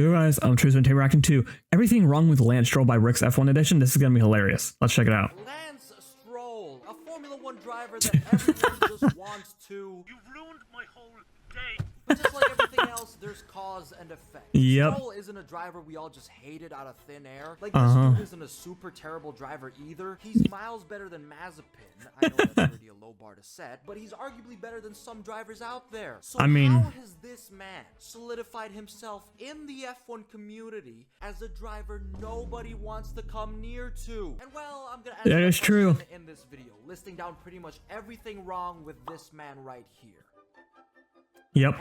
Yo guys, I'm Truzuo and today we're reacting to Everything Wrong with Lance Stroll by Rick's F1 Edition. This is going to be hilarious. Let's check it out. Lance Stroll, a Formula One driver that everyone just wants to. You ruined my whole day. But just like everything else, there's cause and effect. Yep. Stroll isn't a driver we all just hated out of thin air. Like, this dude isn't a super terrible driver either. He's miles better than Mazepin. I know that's already a low bar to set, but he's arguably better than some drivers out there. So I mean, how has this man solidified himself in the F1 community as a driver nobody wants to come near to? And well, I'm gonna answer that is true in this video, listing down pretty much everything wrong with this man right here. Yep.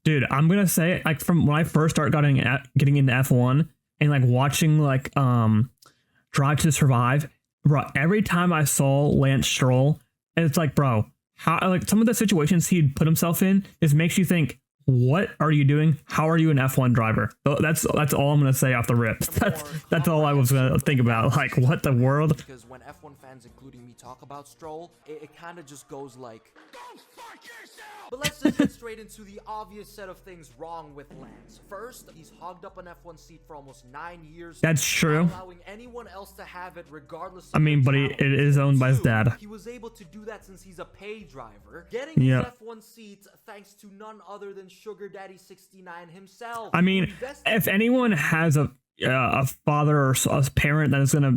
Dude, I'm gonna say, like, from when I first started getting into F1 and like watching like Drive to Survive, bro, every time I saw Lance Stroll, and it's like, bro, how, like, some of the situations he'd put himself in just makes you think, what are you doing? How are you an F1 driver? That's all I'm gonna say off the rip. That's all I was gonna think about. Like, what the world? Because when F1 fans, including me, talk about Stroll, it kind of just goes like, "Go fuck yourself!" But let's just get straight into the obvious set of things wrong with Lance. First, he's hogged up an F1 seat for almost 9 years. That's true. Allowing anyone else to have it, regardless of I mean, but it is owned by his dad. He was able to do that since he's a pay driver, getting his F1 seat thanks to none other than Sugar Daddy 69 himself. I mean, if anyone has a father or a parent that is gonna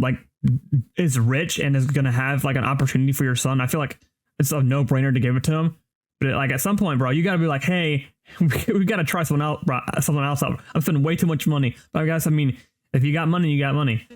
is rich and is gonna have like an opportunity for your son, I feel like it's a no-brainer to give it to him. But like at some point, bro, you gotta be like, hey, we gotta try someone else out. I'm spending way too much money. But guys, I mean, if you got money, you got money.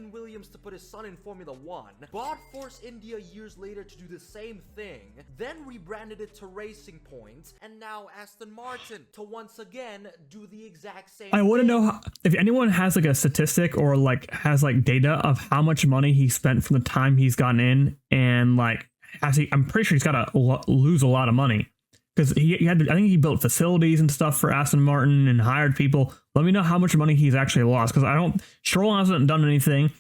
To put his son in Formula One, bought Force India years later to do the same thing, then rebranded it to Racing Point, and now Aston Martin to once again do the exact same I want to thing. know if anyone has like a statistic or like has like data of how much money he spent from the time he's gotten in, and like I'm pretty sure he's got to lose a lot of money. Because he had to, I think he built facilities and stuff for Aston Martin and hired people. Let me know how much money he's actually lost. Because Stroll hasn't done anything.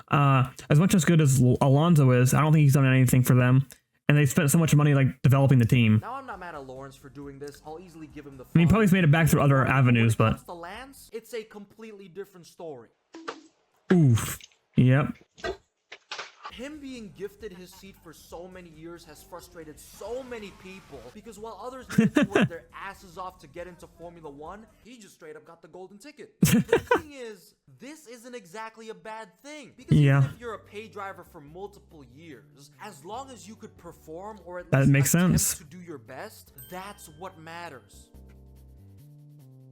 As much as good as Alonso is, I don't think he's done anything for them. And they spent so much money like developing the team. Now I'm not mad at Lawrence for doing this. I'll easily give him the. I mean, probably made it back through other avenues, but. The Lance, it's a completely different story. Oof. Yep. Him being gifted his seat for so many years has frustrated so many people, because while others need to work their asses off to get into Formula One, he just straight up got the golden ticket. The thing is, this isn't exactly a bad thing, because even if you're a pay driver for multiple years, as long as you could perform or at least attempt to do your best, that's what matters.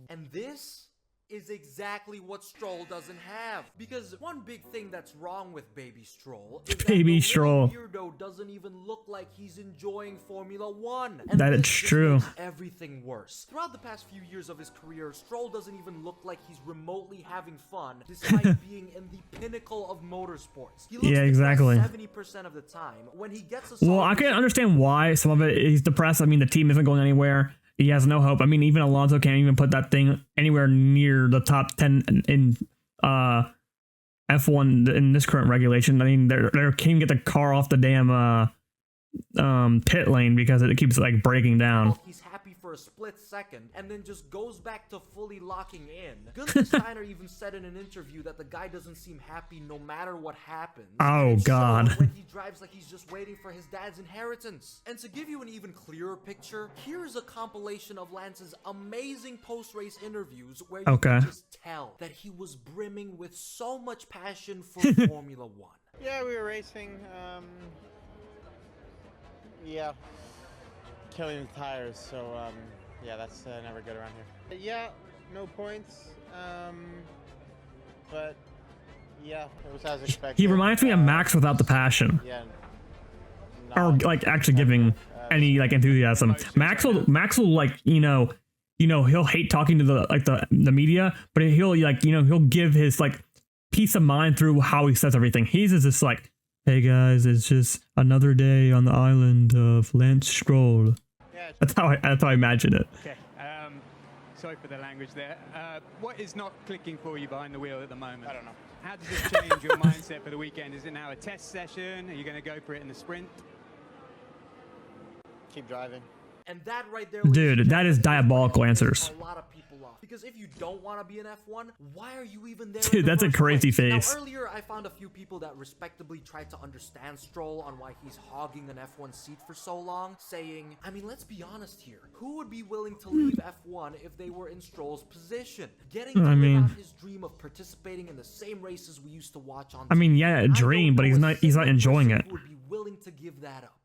And this is exactly what Stroll doesn't have. Because one big thing that's wrong with Baby Stroll is that the weirdo doesn't even look like he's enjoying Formula One. And that is true. Makes everything worse. Throughout the past few years of his career, Stroll doesn't even look like he's remotely having fun, despite being in the pinnacle of motorsports. He looks exactly. 70% of the time. When he gets a I can understand why some of it he's depressed. I mean, the team isn't going anywhere. He has no hope. I mean, even Alonso can't even put that thing anywhere near the top 10 in F1 in this current regulation. I mean, they can't even get the car off the damn pit lane because it keeps like breaking down. He's happy for a split second and then just goes back to fully locking in. Gunther Steiner even said in an interview that the guy doesn't seem happy no matter what happens. Oh god. When he drives like he's just waiting for his dad's inheritance. And to give you an even clearer picture, here's a compilation of Lance's amazing post-race interviews where you can just tell that he was brimming with so much passion for Formula One. Yeah, we were racing. Yeah, killing the tires, so yeah, that's never good around here. Yeah, no points, but yeah, it was as expected. He reminds me of Max without the passion. Yeah. Or like actually giving any like enthusiasm. Max will like, you know, he'll hate talking to the media, but he'll like, he'll give his like peace of mind through how he says everything. He's just like, hey guys, it's just another day on the island of Lance Stroll. Yeah, that's how I imagine it. Okay, sorry for the language there. What is not clicking for you behind the wheel at the moment? I don't know. How does this change your mindset for the weekend? Is it now a test session? Are you going to go for it in the sprint? Keep driving. And that right there, Dude, that is diabolical answers. A lot of people off. Because if you don't want to be an F1, why are you even there? Dude, that's a crazy face. Now, earlier, I found a few people that respectably tried to understand Stroll on why he's hogging an F1 seat for so long, saying, I mean, let's be honest here. Who would be willing to leave F1 if they were in Stroll's position? Getting to live out his dream of participating in the same races we used to watch on TV. Yeah, a dream, but he's not enjoying it. Who would be willing to give that up?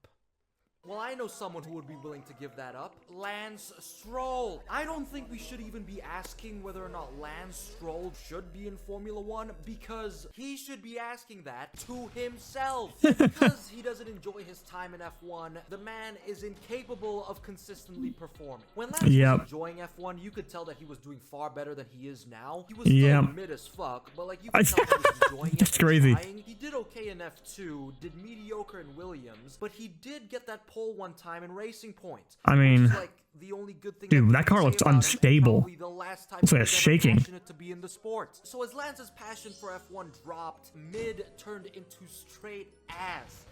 Well, I know someone who would be willing to give that up. Lance Stroll. I don't think we should even be asking whether or not Lance Stroll should be in Formula One, because he should be asking that to himself. Because he doesn't enjoy his time in F1, the man is incapable of consistently performing. When Lance was enjoying F1, you could tell that he was doing far better than he is now. He was still mid as fuck, but like you could tell he was enjoying it. That's crazy. He did okay in F2, did mediocre in Williams, but he did get that pole one time in Racing Point. I mean, like the only good thing dude, that car looks unstable. The last time it's like shaking. To be in the sport. So as Lance's passion for F1 dropped, mid turned into straight ass.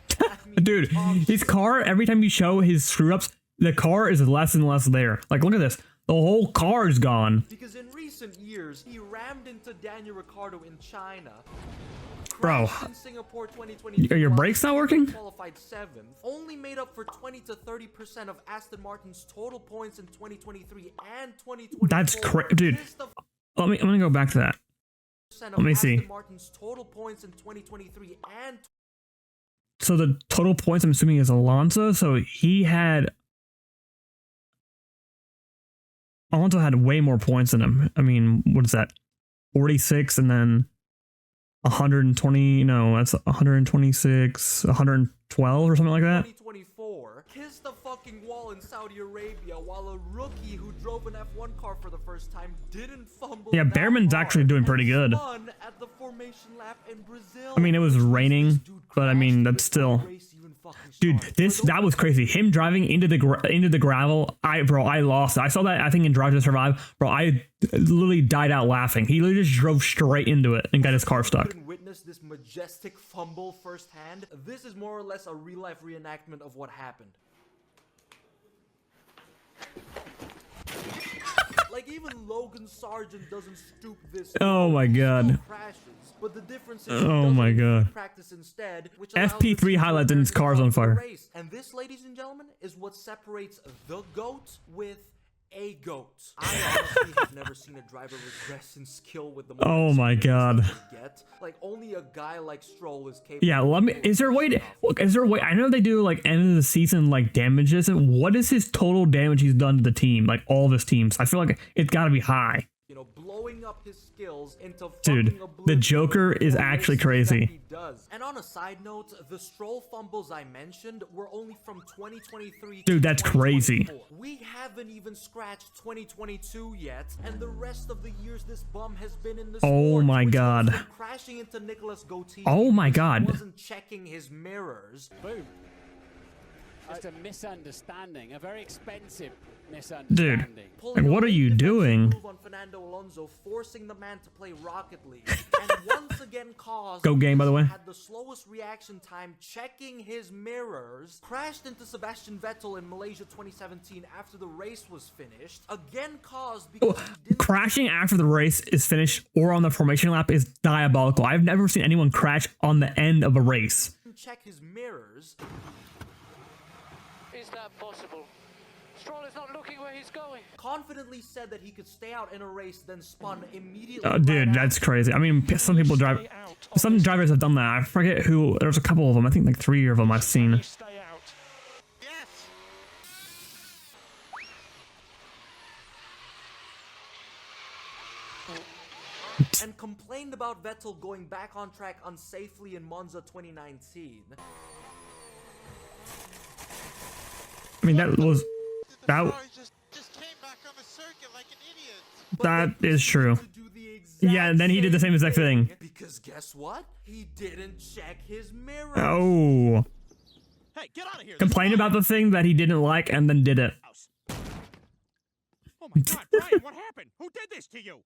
Dude, his car, every time you show his screw ups, the car is less and less there. Like, look at this. The whole car is gone. Because in recent years, he rammed into Daniel Ricciardo in China. Bro, in Singapore 2020, are your brakes not working? Qualified 7th, only made up for 20 to 30% of Aston Martin's total points in 2023 and 2024. That's crazy, dude. I'm gonna go back to that. Let me see. Aston Martin's total points in 2023 and so the total points, I'm assuming, is Alonso. So Alonso had way more points than him. I mean, what is that? 46 and then 120, no, that's 126, 112 or something like that. 2024 kissed the fucking wall in Saudi Arabia while a rookie who drove an F1 car for the first time didn't fumble. Yeah, Behrman's actually doing pretty good. At the formation lap in Brazil. I mean, it was raining, but I mean, that's still. Dude, that was crazy. Him driving into the gravel. I lost. I saw that, I think, in Drive to Survive. Bro, I literally died out laughing. He literally just drove straight into it and got his car stuck. Witness this majestic fumble firsthand. This is more or less a real-life reenactment of what happened. Like, even Logan Sargent doesn't stoop this. Oh my god. Crashes, but the difference is oh my god. Practice instead, which FP3 highlights and his car's on fire. And this, ladies and gentlemen, is what separates the GOAT with a GOAT. I honestly have never seen a driver regress in skill with the oh my god. Like, only a guy like Stroll is capable. Yeah, is there a way I know they do like end of the season like damages. What is his total damage he's done to the team? Like all of his teams. I feel like it's gotta be high. You know, blowing up his skills into dude, the Joker is actually crazy. He does. And on a side note, the Stroll fumbles I mentioned were only from 2023. Dude, that's crazy. We haven't even scratched 2022 yet, and the rest of the years this bum has been in the sport. Oh my god. Crashing into Nicholas Gautier. Oh my god. He wasn't checking his mirrors. Boom. Just a misunderstanding, a very expensive misunderstanding. Dude, like, what are you doing? On Fernando Alonso, forcing the man to play Rocket League, and once again caused Go game, by the way. Had the slowest reaction time checking his mirrors, crashed into Sebastian Vettel in Malaysia 2017 after the race was finished, again caused because crashing after the race is finished or on the formation lap is diabolical. I've never seen anyone crash on the end of a race. Check his mirrors. Is that possible? Stroll is not looking where he's going. Confidently said that he could stay out in a race, then spun immediately. Dude, that's crazy. I mean, some drivers have done that. I forget who. There's a couple of them. I think like 3 of them I've seen. And complained about Vettel going back on track unsafely in Monza 2019. I mean, that was just came back on the circuit like an idiot. That is true. Yeah, and then he did the same exact thing. Because guess what? He didn't check his mirror. Oh. Hey, get out of here. Complained about the thing that he didn't like and then did it. Oh my god, Brian, what happened? Who did this to you?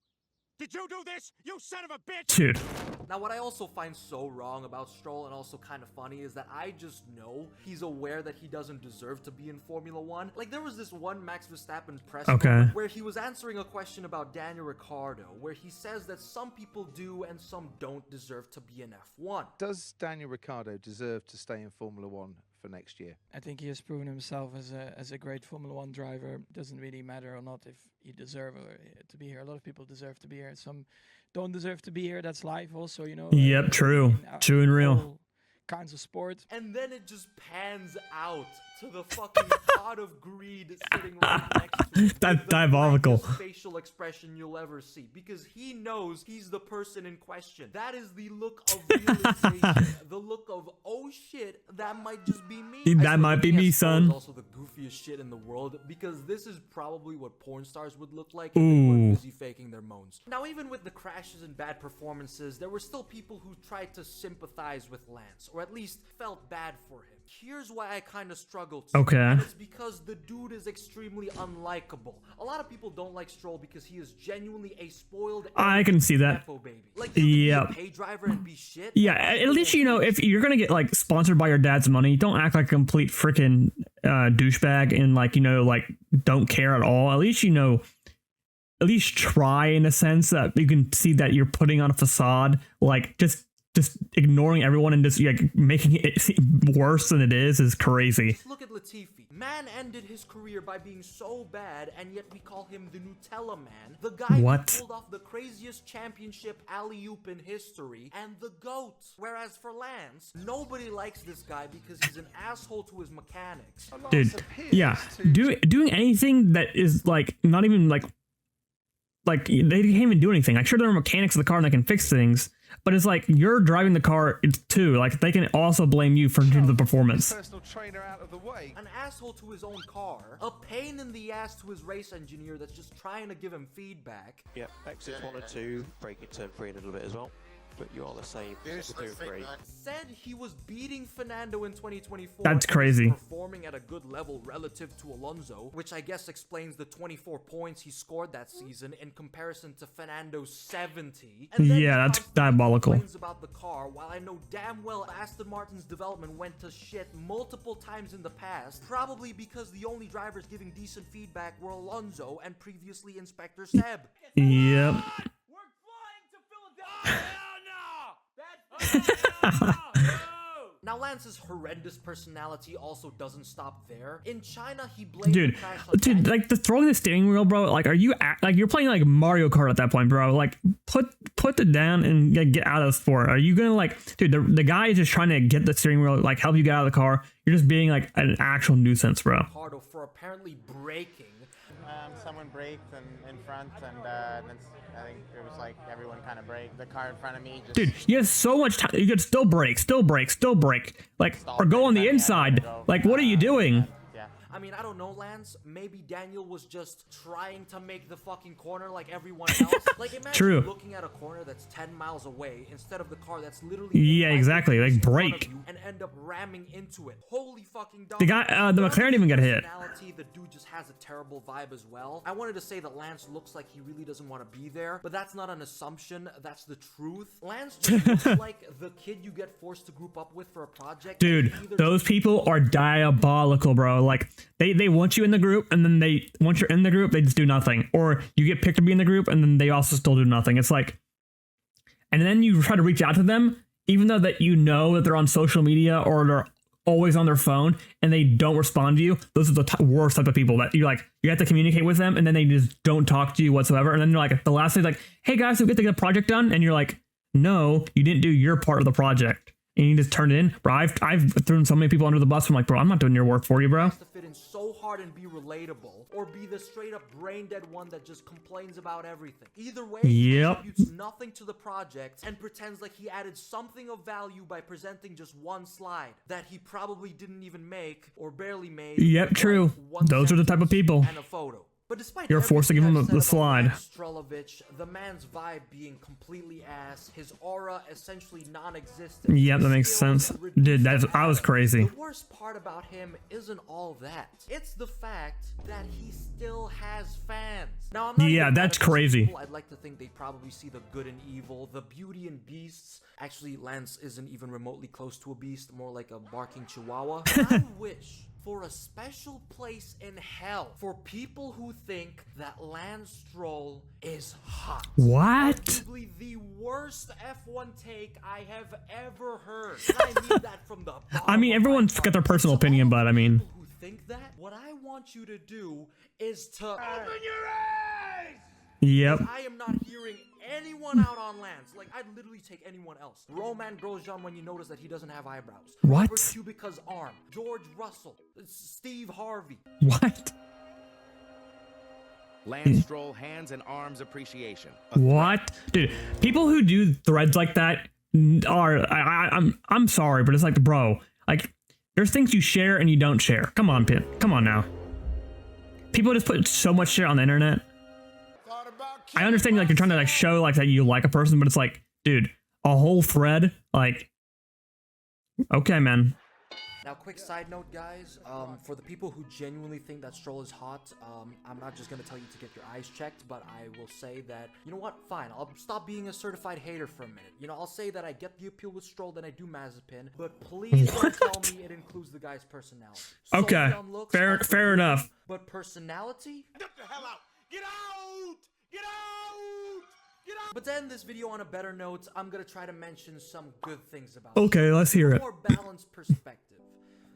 Did you do this? You son of a bitch! Dude. Now, what I also find so wrong about Stroll and also kind of funny is that I just know he's aware that he doesn't deserve to be in Formula 1. Like, there was this one Max Verstappen press moment where he was answering a question about Daniel Ricciardo, where he says that some people do and some don't deserve to be in F1. Does Daniel Ricciardo deserve to stay in Formula 1 for next year? I think he has proven himself as a great Formula 1 driver. Doesn't really matter or not if you deserve to be here. A lot of people deserve to be here. Some don't deserve to be here. That's life also, you know. Yep, true. True and real. All kinds of sports. And then it just pans out to the fucking pot of greed sitting right next to him. That's diabolical. The facial expression you'll ever see, because he knows he's the person in question. That is the look of realization, the look of, oh shit, that might just be me. That might be me, son. Also the goofiest shit in the world, because this is probably what porn stars would look like if they were busy faking their moans. Now, even with the crashes and bad performances, there were still people who tried to sympathize with Lance, or at least felt bad for him. Here's why I kind of struggled. And it's because the dude is extremely unlikable. A lot of people don't like Stroll because he is genuinely a spoiled. I can see that. Baby. Like, you can be a pay driver and be shit. Yeah, at least you know if you're gonna get like sponsored by your dad's money, don't act like a complete freaking douchebag and like like don't care at all. At least at least try in a sense that you can see that you're putting on a facade. Like just ignoring everyone and just making it seem worse than it is crazy. Just look at Latifi. Man ended his career by being so bad, and yet we call him the Nutella Man. The guy who pulled off the craziest championship alley-oop in history, and the GOAT. Whereas for Lance, nobody likes this guy because he's an asshole to his mechanics. Dude, yeah. Doing anything that is like not even like they can't even do anything. Like sure there are mechanics of the car and they can fix things, but it's like you're driving the car too. Like they can also blame you for the performance. Personal trainer out of the way. An asshole to his own car, a pain in the ass to his race engineer that's just trying to give him feedback. Yep, exits 1 and 2, braking turn 3 a little bit as well. But you are the same. Said he was beating Fernando in 2024. That's crazy. Performing at a good level relative to Alonso, which I guess explains the 24 points he scored that season in comparison to Fernando's 70. And then yeah, that's diabolical. About the car, while I know damn well Aston Martin's development went to shit multiple times in the past, probably because the only drivers giving decent feedback were Alonso and previously Inspector Seb. Yep. Now Lance's horrendous personality also doesn't stop there. In China, he blamed dude, like the throwing the steering wheel, bro. Like, are you like you're playing like Mario Kart at that point, bro? Like, put it down and get out of the sport. Are you gonna like, dude? The guy is just trying to get the steering wheel, like help you get out of the car. You're just being like an actual nuisance, bro. For apparently braking. Someone braked in front, and then I think it was like everyone kind of braked. The car in front of me just... Dude, you have so much time. You could still brake. Like, or go on the inside. Like, what are you doing? I mean, I don't know, Lance. Maybe Daniel was just trying to make the fucking corner like everyone else. Like, imagine looking at a corner that's 10 miles away instead of the car that's literally... Yeah, exactly. Like, brake. And end up ramming into it. Holy fucking dog. The guy, the McLaren even got hit. The dude just has a terrible vibe as well. I wanted to say that Lance looks like he really doesn't want to be there, but that's not an assumption. That's the truth. Lance just looks like the kid you get forced to group up with for a project. Dude, those people are diabolical, bro. Like, they want you in the group, and then once you're in the group, they just do nothing. Or you get picked to be in the group, and then they also still do nothing. It's like, and then you try to reach out to them, even though that you know that they're on social media or they're always on their phone, and they don't respond to you. Those are the worst type of people that you have to communicate with them, and then they just don't talk to you whatsoever. And then they're like, the last thing's like, hey guys, so we get to get the project done, and you're like, no, you didn't do your part of the project. And you just turn it in, bro. I've thrown so many people under the bus. I'm like, bro, I'm not doing your work for you, bro. To fit in so hard and be relatable, or be the straight up brain dead one that just complains about everything. Either way, he contributes nothing to the project and pretends like he added something of value by presenting just one slide that he probably didn't even make or barely made. Yep, true. Those are the type of people. And a photo. But despite You're forced to give him the slide. Strellovich, the man's vibe being completely ass, his aura essentially non-existent. Yep, that makes sense. Dude, I was crazy. The worst part about him isn't all that. It's the fact that he still has fans. Now, I'm not Yeah, even that's mad at these crazy. people. I'd like to think they probably see the good and evil, the beauty and beasts. Actually, Lance isn't even remotely close to a beast, more like a barking chihuahua. I wish for a special place in hell for people who think that Lance Stroll is hot. What? Arguably the worst F1 take I have ever heard. And I mean that from the I mean, everyone's got their personal opinion, but I mean, people who think that, what I want you to do is to open your eyes. yep. I am not hearing anyone out on Lance. Like, I'd literally take anyone else. Roman Grosjean when you notice that he doesn't have eyebrows. What? Robert Kubica's arm. George Russell. Steve Harvey. What? Lance Stroll hands and arms appreciation. What? Dude, people who do threads like that are, I'm sorry, but it's like, bro, like, there's things you share and you don't share. Come on, Pit. Come on now. People just put so much shit on the internet. I understand, like, you're trying to, like, show, like, that you like a person, but it's like, dude, a whole thread, like, okay, man. Now, quick side note, guys, for the people who genuinely think that Stroll is hot, I'm not just gonna tell you to get your eyes checked, but I will say that, you know what, fine, I'll stop being a certified hater for a minute. You know, I'll say that I get the appeal with Stroll, then I do Mazepin, but please don't tell me it includes the guy's personality. Okay, Solely on looks, fair I'll forgive enough. you, but personality? Get the hell out! Get out! Get out! Get out! But to end this video on a better note, I'm gonna try to mention some good things about Okay, let's hear it. More balanced perspective.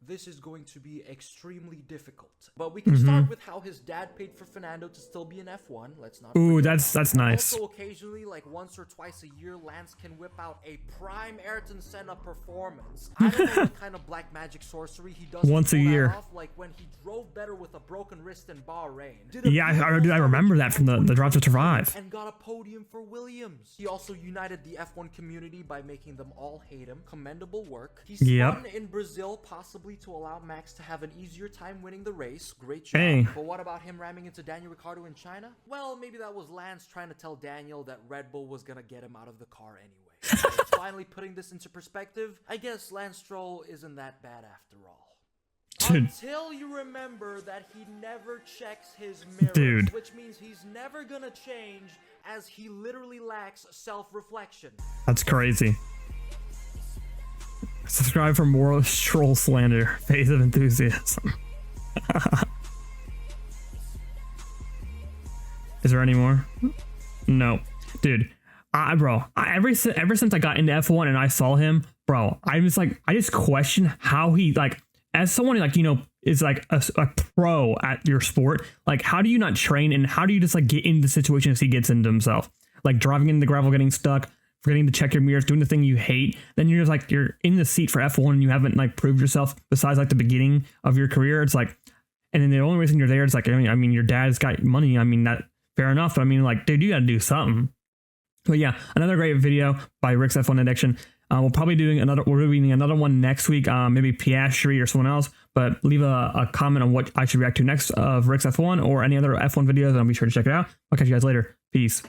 This is going to be extremely difficult. But we can start with how his dad paid for Fernando to still be in F1. Let's not Ooh, forget that's that. nice. Also, occasionally, like once or twice a year, Lance can whip out a prime Ayrton Senna performance. I don't know what kind of black magic sorcery he does. Once a year. Off, like when he drove better with a broken wrist in Bahrain. Yeah, I remember that from the Drive to Survive. And got a podium for Williams. He also united the F1 community by making them all hate him. Commendable work. He spun in Brazil, possibly to allow Max to have an easier time winning the race. Great job. Hey. But what about him ramming into Daniel Ricciardo in China? Well, maybe that was Lance trying to tell Daniel that Red Bull was gonna get him out of the car anyway. So finally putting this into perspective, I guess Lance Stroll isn't that bad after all. Dude. Until you remember that he never checks his mirrors, Dude. which means he's never gonna change, as he literally lacks self-reflection. That's crazy. Subscribe for more Stroll slander. Face of enthusiasm. Is there any more? No. Dude, ever since I got into F1 and I saw him, bro, I just question how he, like, as someone, like, you know, is like a pro at your sport, like, how do you not train and how do you just, like, get into situations he gets into himself? Like driving into the gravel, getting stuck, forgetting to check your mirrors, doing the thing you hate. Then you're just like, you're in the seat for F1 and you haven't, like, proved yourself besides, like, the beginning of your career. It's like, and then the only reason you're there is like, I mean, your dad's got money. I mean, that fair enough. But I mean, like, dude, you got to do something. But yeah, another great video by Rick's F1 Addiction. We're probably doing another one next week, maybe Piastri or someone else. But leave a comment on what I should react to next of Rick's F1 or any other F1 videos, and I'll be sure to check it out. I'll catch you guys later. Peace.